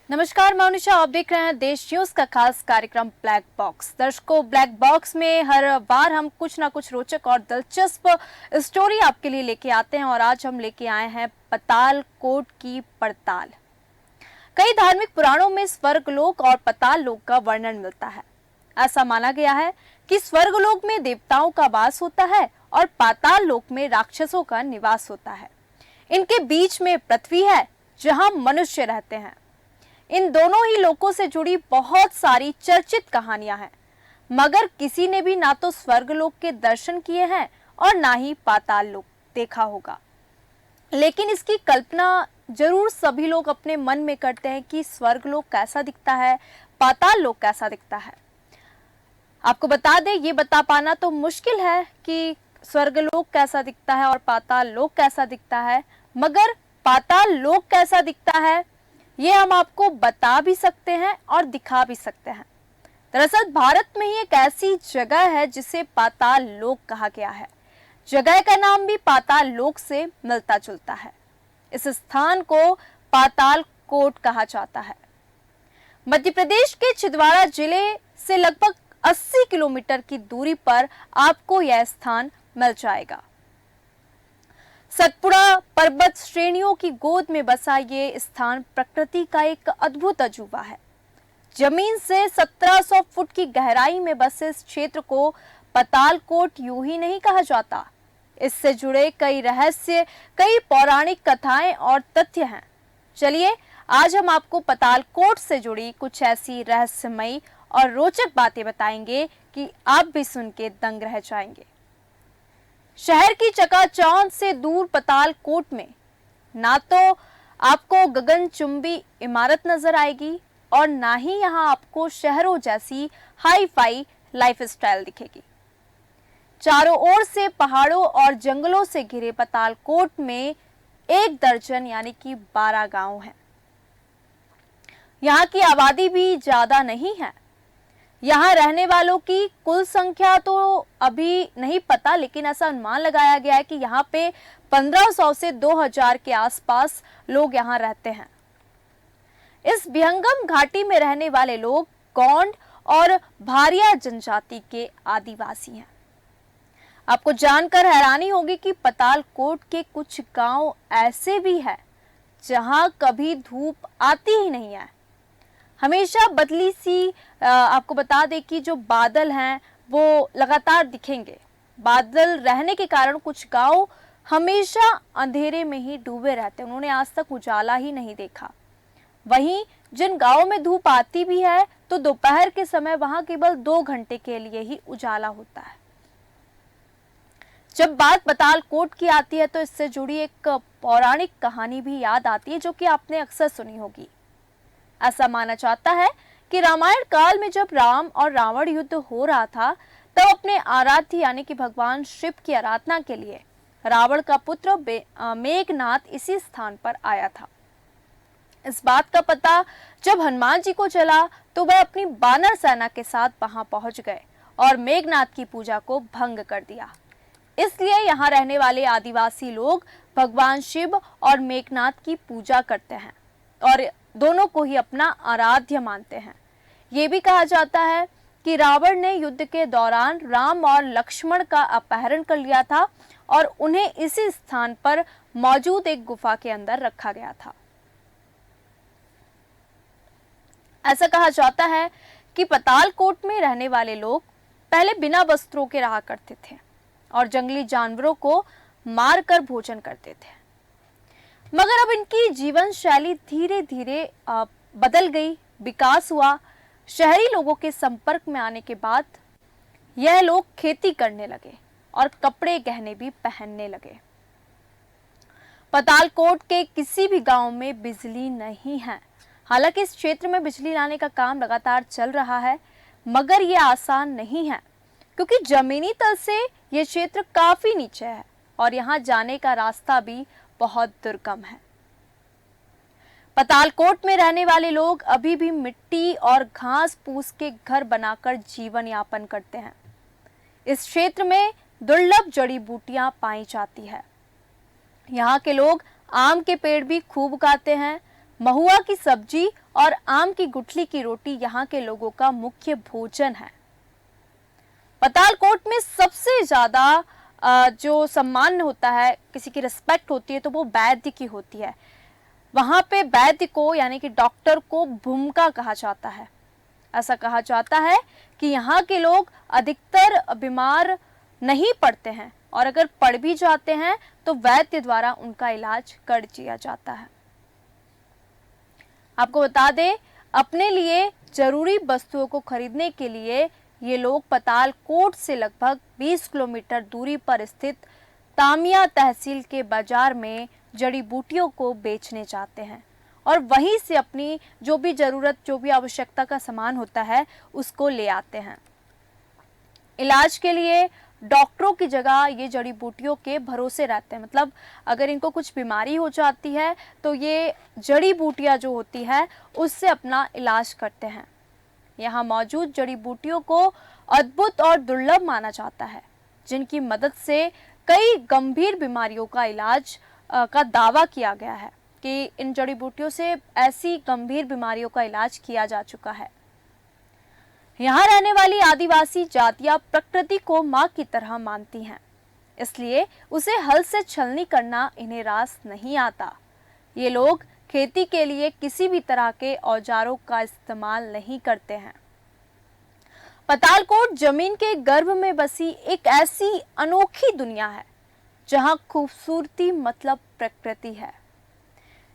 नमस्कार, मैं अनुषा। आप देख रहे हैं देश न्यूज का खास कार्यक्रम ब्लैक बॉक्स। दर्शकों, ब्लैक बॉक्स में हर बार हम कुछ ना कुछ रोचक और दिलचस्प स्टोरी आपके लिए लेके आते हैं और आज हम लेके आए हैं पाताल कोट की पड़ताल। कई धार्मिक पुराणों में स्वर्गलोक और पाताल लोक का वर्णन मिलता है। ऐसा माना गया है कि स्वर्गलोक में देवताओं का वास होता है और पाताल लोक में राक्षसों का निवास होता है। इनके बीच में पृथ्वी है जहां मनुष्य रहते हैं। इन दोनों ही लोकों से जुड़ी बहुत सारी चर्चित कहानियां हैं, मगर किसी ने भी ना तो स्वर्गलोक के दर्शन किए हैं और ना ही पाताल लोक देखा होगा। लेकिन इसकी कल्पना जरूर सभी लोग अपने मन में करते हैं कि स्वर्गलोक कैसा दिखता है, पाताल लोक कैसा दिखता है। आपको बता दें, ये बता पाना तो मुश्किल है कि स्वर्गलोक कैसा दिखता है और पाताल लोक कैसा दिखता है, मगर पाताल लोक कैसा दिखता है ये हम आपको बता भी सकते हैं और दिखा भी सकते हैं। दरअसल भारत में ही एक ऐसी जगह है जिसे पाताल लोक कहा गया है। जगह का नाम भी पाताल लोक से मिलता जुलता है। इस स्थान को पाताल कोट कहा जाता है। मध्य प्रदेश के छिंदवाड़ा जिले से लगभग 80 किलोमीटर की दूरी पर आपको यह स्थान मिल जाएगा। सतपुड़ा पर्वत श्रेणियों की गोद में बसा ये स्थान प्रकृति का एक अद्भुत अजूबा है। जमीन से 1700 फुट की गहराई में बसे इस क्षेत्र को पाताल कोट यूं ही नहीं कहा जाता। इससे जुड़े कई रहस्य, कई पौराणिक कथाएं और तथ्य हैं। चलिए आज हम आपको पाताल कोट से जुड़ी कुछ ऐसी रहस्यमयी और रोचक बातें बताएंगे कि आप भी सुन के दंग रह जाएंगे। शहर की चकाचौंध से दूर पाताल कोट में ना तो आपको गगनचुंबी इमारत नजर आएगी और ना ही यहां आपको शहरों जैसी हाई फाई लाइफस्टाइल दिखेगी। चारों ओर से पहाड़ों और जंगलों से घिरे पाताल कोट में 1 दर्जन यानी कि 12 गांव हैं। यहाँ की आबादी भी ज्यादा नहीं है। यहाँ रहने वालों की कुल संख्या तो अभी नहीं पता, लेकिन ऐसा अनुमान लगाया गया है कि यहाँ पे 1500 से 2000 के आसपास लोग यहाँ रहते हैं। इस विहंगम घाटी में रहने वाले लोग गोंड और भारिया जनजाति के आदिवासी हैं। आपको जानकर हैरानी होगी कि पाताल कोट के कुछ गांव ऐसे भी हैं जहां कभी धूप आती ही नहीं है। हमेशा बदली सी आपको बता दें कि जो बादल हैं वो लगातार दिखेंगे। बादल रहने के कारण कुछ गांव हमेशा अंधेरे में ही डूबे रहते हैं। उन्होंने आज तक उजाला ही नहीं देखा। वहीं जिन गांवों में धूप आती भी है तो दोपहर के समय वहां केवल 2 घंटे के लिए ही उजाला होता है। जब बात पाताल कोट की आती है तो इससे जुड़ी एक पौराणिक कहानी भी याद आती है जो कि आपने अक्सर सुनी होगी। ऐसा माना जाता है कि रामायण काल में जब राम और रावण युद्ध हो रहा था तब अपने आराध्य यानी कि भगवान शिव की आराधना के लिए रावण का पुत्र मेघनाथ इसी स्थान पर आया था। इस बात का पता जब हनुमान जी को चला तो वह अपनी बानर सेना के साथ वहां पहुंच गए और मेघनाथ की पूजा को भंग कर दिया। इसलिए यहाँ रहने वाले आदिवासी लोग भगवान शिव और मेघनाथ की पूजा करते हैं और दोनों को ही अपना आराध्य मानते हैं। ये भी कहा जाता है कि रावण ने युद्ध के दौरान राम और लक्ष्मण का अपहरण कर लिया था और उन्हें इसी स्थान पर मौजूद एक गुफा के अंदर रखा गया था। ऐसा कहा जाता है कि पाताल कोट में रहने वाले लोग पहले बिना वस्त्रों के रहा करते थे और जंगली जानवरों को मारकर भोजन करते थे, मगर अब इनकी जीवन शैली धीरे धीरे बदल गई, विकास हुआ। शहरी लोगों के संपर्क में आने के बाद यह लोग खेती करने लगे और कपड़े गहने भी पहनने लगे। पाताल कोट के किसी भी गांव में बिजली नहीं है। हालांकि इस क्षेत्र में बिजली लाने का काम लगातार चल रहा है, मगर यह आसान नहीं है क्योंकि जमीनी तल से यह क्षेत्र काफी नीचे है और यहाँ जाने का रास्ता भी बहुत दुर्गम है। पाताल कोट में रहने वाले लोग अभी भी मिट्टी और घास फूस के घर बनाकर जीवन यापन करते हैं। इस क्षेत्र में दुर्लभ जड़ी बूटियां पाई जाती है। यहाँ के लोग आम के पेड़ भी खूब उगाते हैं। महुआ की सब्जी और आम की गुठली की रोटी यहाँ के लोगों का मुख्य भोजन है। पतालकोट में सबसे ज्यादा जो सम्मान होता है, किसी की रिस्पेक्ट होती है, तो वो वैद्य की होती है। वहां पे वैद्य को यानी कि डॉक्टर को भूमिका कहा जाता है। ऐसा कहा जाता है कि यहाँ के लोग अधिकतर बीमार नहीं पड़ते हैं और अगर पड़ भी जाते हैं तो वैद्य द्वारा उनका इलाज कर दिया जाता है। आपको बता दें, अपने लिए जरूरी वस्तुओं को खरीदने के लिए ये लोग पतालकोट से लगभग 20 किलोमीटर दूरी पर स्थित तामिया तहसील के बाजार में जड़ी बूटियों को बेचने जाते हैं और वहीं से अपनी जो भी जरूरत, जो भी आवश्यकता का सामान होता है, उसको ले आते हैं। इलाज के लिए डॉक्टरों की जगह ये जड़ी बूटियों के भरोसे रहते हैं। मतलब अगर इनको कुछ बीमारी हो जाती है तो ये जड़ी बूटियां जो होती है उससे अपना इलाज करते हैं। यहाँ मौजूद जड़ी बूटियों को अद्भुत और दुर्लभ माना जाता है, जिनकी मदद से कई गंभीर बीमारियों का इलाज का दावा किया गया है कि इन जड़ी बूटियों से ऐसी गंभीर बीमारियों का इलाज किया जा चुका है। यहाँ रहने वाली आदिवासी जातियां प्रकृति को मां की तरह मानती हैं, इसलिए उसे हल से छलनी करना इन्हें रास नहीं आता। ये लोग खेती के लिए किसी भी तरह के औजारों का इस्तेमाल नहीं करते हैं। पतालकोट जमीन के गर्भ में बसी एक ऐसी अनोखी दुनिया है जहां खूबसूरती मतलब प्रकृति है।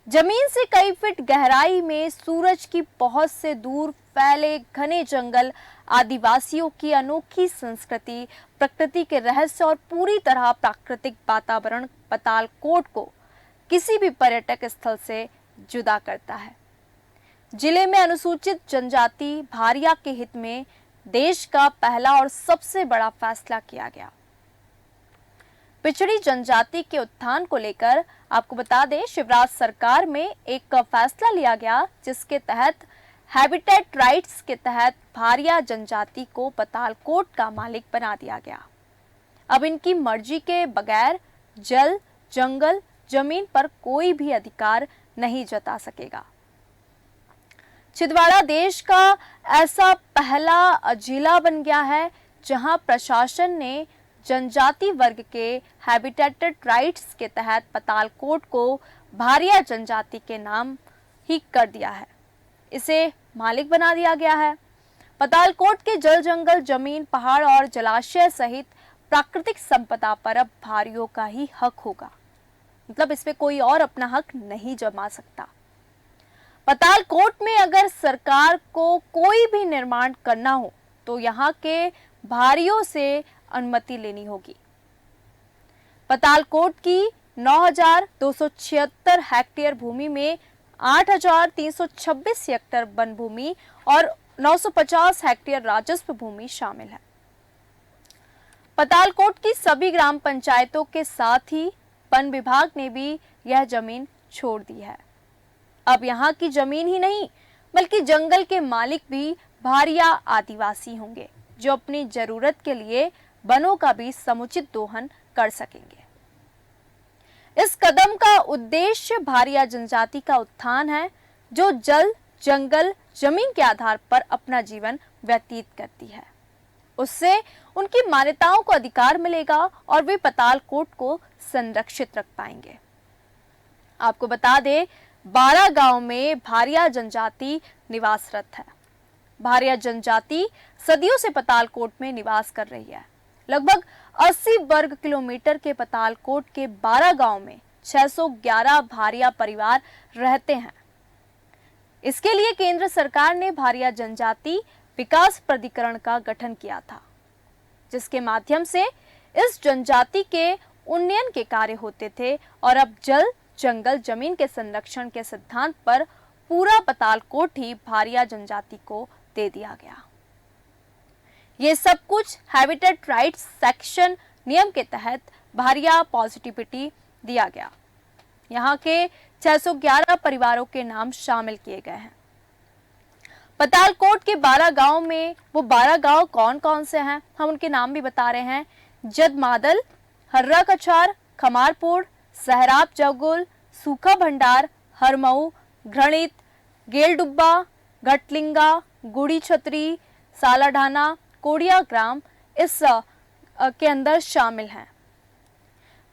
जमीन से कई फीट गहराई में सूरज की पहुंच से दूर फैले घने जंगल, आदिवासियों की अनोखी संस्कृति, प्रकृति के रहस्य और पूरी तरह प्राकृतिक वातावरण पतालकोट को किसी भी पर्यटक स्थल से जुदा करता है। जिले में अनुसूचित जनजाति भारिया के हित में देश का पहला और सबसे बड़ा फैसला किया गया। पिछड़ी जनजाति के उत्थान को लेकर आपको बता दें, शिवराज सरकार में एक फैसला लिया गया जिसके तहत हैबिटेट राइट्स के तहत भारिया जनजाति को पतालकोट का मालिक बना दिया गया। अब इनकी मर्जी के बगैर जल, जंगल, जमीन पर कोई भी अधिकार नहीं जता सकेगा। छिंदवाड़ा देश का ऐसा पहला जिला बन गया है जहां प्रशासन ने जनजाति वर्ग के हैबिटेटेड राइट्स के तहत पतालकोट को भारिया जनजाति के नाम ही कर दिया है। इसे मालिक बना दिया गया है। पतालकोट के जल, जंगल, जमीन, पहाड़ और जलाशय सहित प्राकृतिक संपदा पर अब भारियों का ही हक होगा। मतलब इसमें कोई और अपना हक नहीं जमा सकता। पतालकोट में अगर सरकार को कोई भी निर्माण करना हो तो यहाँ के भारियों से अनुमति लेनी होगी। पतालकोट की 9,276 हेक्टेयर भूमि में 8,326 हेक्टेयर वन भूमि और 950 हेक्टेयर राजस्व भूमि शामिल है। पतालकोट की सभी ग्राम पंचायतों के साथ ही वन विभाग ने भी यह जमीन छोड़ दी है। अब यहाँ की जमीन ही नहीं बल्कि जंगल के मालिक भी भारिया आदिवासी होंगे, जो अपनी जरूरत के लिए वनों का भी समुचित दोहन कर सकेंगे। इस कदम का उद्देश्य भारिया जनजाति का उत्थान है, जो जल, जंगल, जमीन के आधार पर अपना जीवन व्यतीत करती है। उससे उनकी मान्यताओं को अधिकार मिलेगा और वे पतालकोट को संरक्षित रख पाएंगे। आपको बता दें, 12 गांव में भारिया जनजाति निवासरत है। भारिया जनजाति सदियों से पतालकोट में निवास कर रही है। लगभग 80 वर्ग किलोमीटर के पतालकोट के 12 गांव में 611 भारिया परिवार रहते हैं। इसके लिए केंद्र सरकार ने भारिया जनजाति विकास प्राधिकरण का गठन किया था, जिसके माध्यम से इस जनजाति के उन्नयन के कार्य होते थे और अब जल, जंगल, जमीन के संरक्षण के सिद्धांत पर पूरा पतालकोट ही भारिया जनजाति को दे दिया गया। ये सब कुछ हैबिटेट राइट्स सेक्शन नियम के तहत भारिया पॉजिटिविटी दिया गया। यहाँ के 611 परिवारों के नाम शामिल किए गए हैं। पतालकोट के 12 गांव में वो 12 गांव कौन कौन से हैं, हम उनके नाम भी बता रहे हैं। जदमादल, हर्रा कछार, खमारपुर, सहराब जगुल, सूखा भंडार, हरमऊ, घृणित, गेलडुब्बा, घटलिंगा, गुड़ी छतरी, सालाढाना, कोडिया ग्राम इस के अंदर शामिल हैं।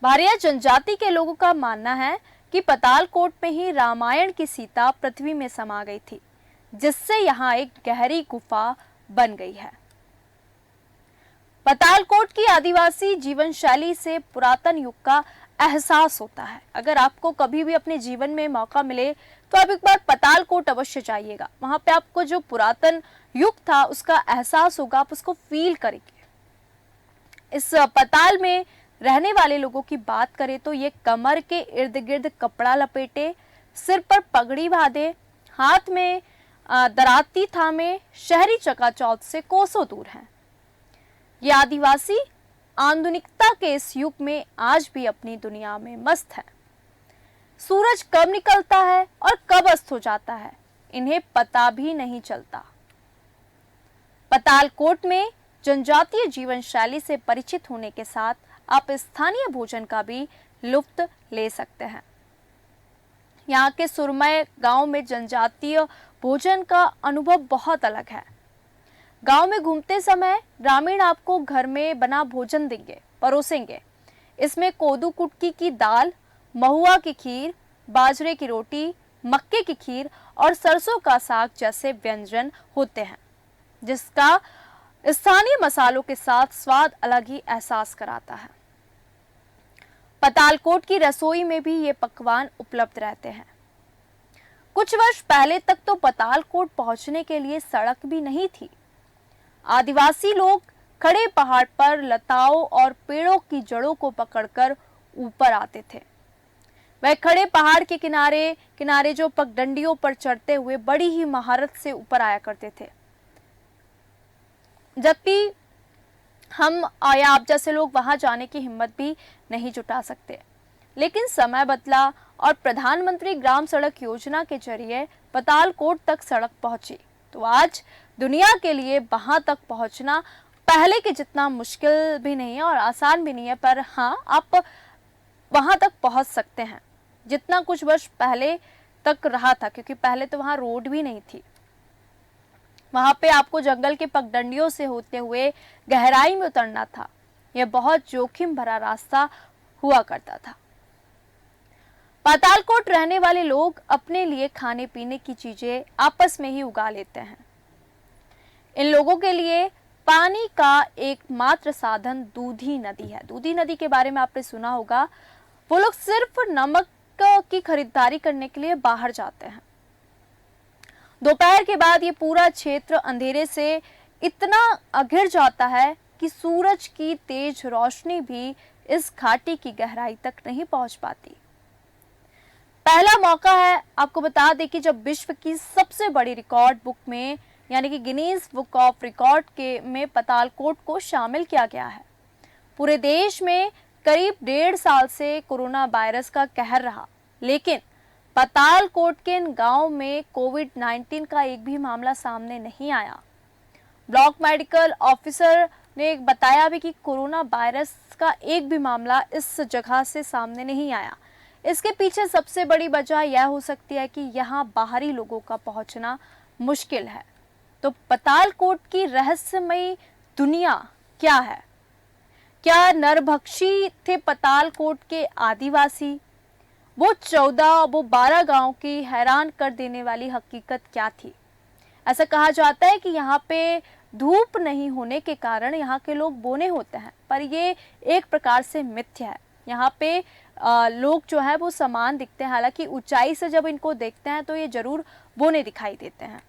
भारिया जनजाति के लोगों का मानना है कि पातालकोट में ही रामायण की सीता पृथ्वी में समा गई थी, जिससे यहाँ एक गहरी गुफा बन गई है। पातालकोट की आदिवासी जीवन शैली से पुरातन युग का एहसास होता है। अगर आपको कभी भी अपने जीवन में मौका मिले तो आप एक बार पातालकोट अवश्य जाइएगा। वहां पे आपको जो पुरातन युग था उसका एहसास होगा, आप उसको फील करेंगे। इस पाताल में रहने वाले लोगों की बात करें तो ये कमर के इर्द गिर्द कपड़ा लपेटे, सिर पर पगड़ी बांधे, हाथ में दराती थामे शहरी चकाचौंध से कोसों दूर हैं। ये आदिवासी आधुनिकता के इस युग में आज भी अपनी दुनिया में मस्त है। सूरज कब निकलता है और कब अस्त हो जाता है इन्हें पता भी नहीं चलता। पातालकोट में जनजातीय जीवन शैली से परिचित होने के साथ आप स्थानीय भोजन का भी लुत्फ ले सकते हैं। यहाँ के सुरमय गांव में जनजातीय भोजन का अनुभव बहुत अलग है। गांव में घूमते समय ग्रामीण आपको घर में बना भोजन देंगे, परोसेंगे। इसमें कोदू कुटकी की दाल, महुआ की खीर, बाजरे की रोटी, मक्के की खीर और सरसों का साग जैसे व्यंजन होते हैं, जिसका स्थानीय मसालों के साथ स्वाद अलग ही एहसास कराता है। पातालकोट की रसोई में भी ये पकवान उपलब्ध रहते हैं। कुछ वर्ष पहले तक तो पातालकोट पहुंचने के लिए सड़क भी नहीं थी। आदिवासी लोग खड़े पहाड़ पर लताओं और पेड़ों की जड़ों को पकड़कर ऊपर आते थे। वह खड़े पहाड़ के किनारे किनारे जो पगडंडियों पर चढ़ते हुए बड़ी ही महारत से ऊपर आया करते थे, जबकि हम या आप जैसे लोग वहां जाने की हिम्मत भी नहीं जुटा सकते। लेकिन समय बदला और प्रधानमंत्री ग्राम सड़क योजना के जरिए पातालकोट तक सड़क पहुंची, तो आज दुनिया के लिए वहां तक पहुंचना पहले के जितना मुश्किल भी नहीं है और आसान भी नहीं है, पर हाँ, आप वहां तक पहुंच सकते हैं जितना कुछ वर्ष पहले तक रहा था, क्योंकि पहले तो वहां रोड भी नहीं थी। वहां पे आपको जंगल के पगडंडियों से होते हुए गहराई में उतरना था। यह बहुत जोखिम भरा रास्ता हुआ करता था। पातालकोट रहने वाले लोग अपने लिए खाने पीने की चीजें आपस में ही उगा लेते हैं। इन लोगों के लिए पानी का एकमात्र साधन दूधी नदी है। दूधी नदी के बारे में आपने सुना होगा। वो लोग सिर्फ नमक की खरीदारी करने के लिए बाहर जाते हैं। दोपहर के बाद ये पूरा क्षेत्र अंधेरे से इतना घिर जाता है कि सूरज की तेज रोशनी भी इस घाटी की गहराई तक नहीं पहुंच पाती। पहला मौका है, आपको बता दें कि जब विश्व की सबसे बड़ी रिकॉर्ड बुक में यानी कि गिनीज बुक ऑफ रिकॉर्ड के में पातालकोट को शामिल किया गया है। पूरे देश में करीब 1.5 साल से कोरोना वायरस का कहर रहा, लेकिन पातालकोट के इन गांव में कोविड-19 का एक भी मामला सामने नहीं आया। ब्लॉक मेडिकल ऑफिसर ने बताया भी कि कोरोना वायरस का एक भी मामला इस जगह से सामने नहीं आया। इसके पीछे सबसे बड़ी वजह यह हो सकती है कि यहाँ बाहरी लोगों का पहुंचना मुश्किल है। तो पातालकोट की रहस्यमयी दुनिया क्या है? क्या नरभक्षी थे पातालकोट के आदिवासी? वो 12 गांव की हैरान कर देने वाली हकीकत क्या थी? ऐसा कहा जाता है कि यहाँ पे धूप नहीं होने के कारण यहाँ के लोग बोने होते हैं, पर ये एक प्रकार से मिथ्या है। यहाँ पे लोग जो है वो समान दिखते हैं, हालांकि ऊंचाई से जब इनको देखते हैं तो ये जरूर बोने दिखाई देते हैं।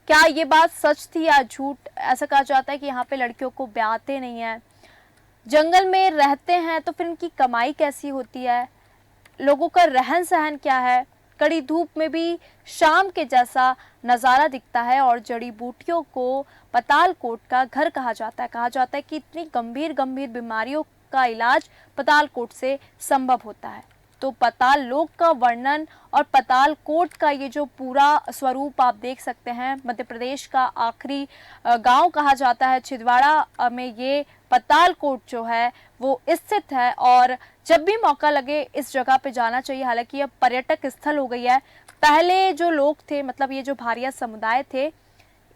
क्या ये बात सच थी या झूठ? ऐसा कहा जाता है कि यहाँ पे लड़कियों को ब्याहते नहीं है, जंगल में रहते हैं, तो फिर इनकी कमाई कैसी होती है, लोगों का रहन सहन क्या है, कड़ी धूप में भी शाम के जैसा नज़ारा दिखता है और जड़ी बूटियों को पातालकोट का घर कहा जाता है। कहा जाता है कि इतनी गंभीर गंभीर बीमारियों का इलाज पातालकोट से संभव होता है। तो पाताल लोक का वर्णन और पातालकोट का ये जो पूरा स्वरूप आप देख सकते हैं। मध्य प्रदेश का आखिरी गांव कहा जाता है छिंदवाड़ा में ये पतालकोट जो है वो स्थित है और जब भी मौका लगे इस जगह पे जाना चाहिए। हालांकि यह पर्यटक स्थल हो गई है। पहले जो लोग थे, मतलब ये जो भारिया समुदाय थे,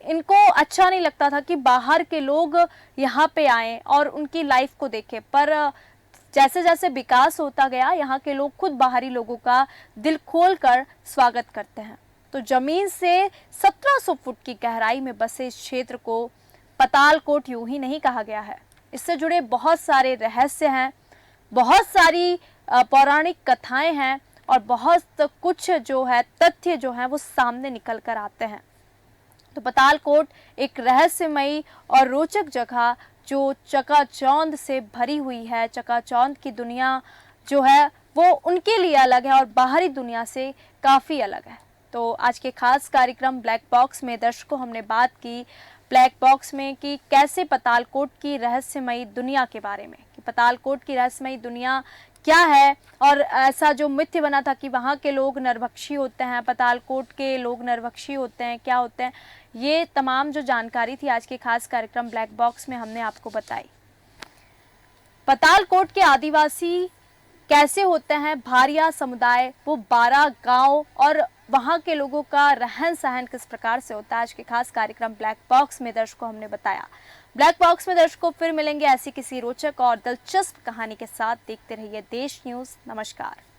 इनको अच्छा नहीं लगता था कि बाहर के लोग यहाँ पे आएं और उनकी लाइफ को देखें, पर जैसे जैसे विकास होता गया यहाँ के लोग खुद बाहरी लोगों का दिल खोल कर स्वागत करते हैं। तो जमीन से 1700 फुट की गहराई में बसे इस क्षेत्र को पतालकोट यूं ही नहीं कहा गया है। इससे जुड़े बहुत सारे रहस्य हैं, बहुत सारी पौराणिक कथाएं हैं और बहुत कुछ जो है तथ्य जो है वो सामने निकल कर आते हैं। तो पतालकोट एक रहस्यमयी और रोचक जगह जो चकाचौंध से भरी हुई है। चकाचौंध की दुनिया जो है वो उनके लिए अलग है और बाहरी दुनिया से काफ़ी अलग है। तो आज के खास कार्यक्रम ब्लैक बॉक्स में दर्शकों हमने बात की ब्लैक बॉक्स में कि कैसे पतालकोट की रहस्यमयी दुनिया के बारे में, कि पतालकोट की रहस्यमयी दुनिया क्या है और ऐसा जो मिथ्य बना था कि वहाँ के लोग नरभक्षी होते हैं, पतालकोट के लोग नरभक्षी होते हैं, क्या होते हैं, ये तमाम जो जानकारी थी आज के खास कार्यक्रम ब्लैक बॉक्स में हमने आपको बताई। पतालकोट के आदिवासी कैसे होते हैं, भारिया समुदाय, वो 12 गांव और वहां के लोगों का रहन सहन किस प्रकार से होता है, आज के खास कार्यक्रम ब्लैक बॉक्स में दर्शकों हमने बताया। ब्लैक बॉक्स में दर्शकों फिर मिलेंगे ऐसी किसी रोचक और दिलचस्प कहानी के साथ। देखते रहिए देश न्यूज़। नमस्कार।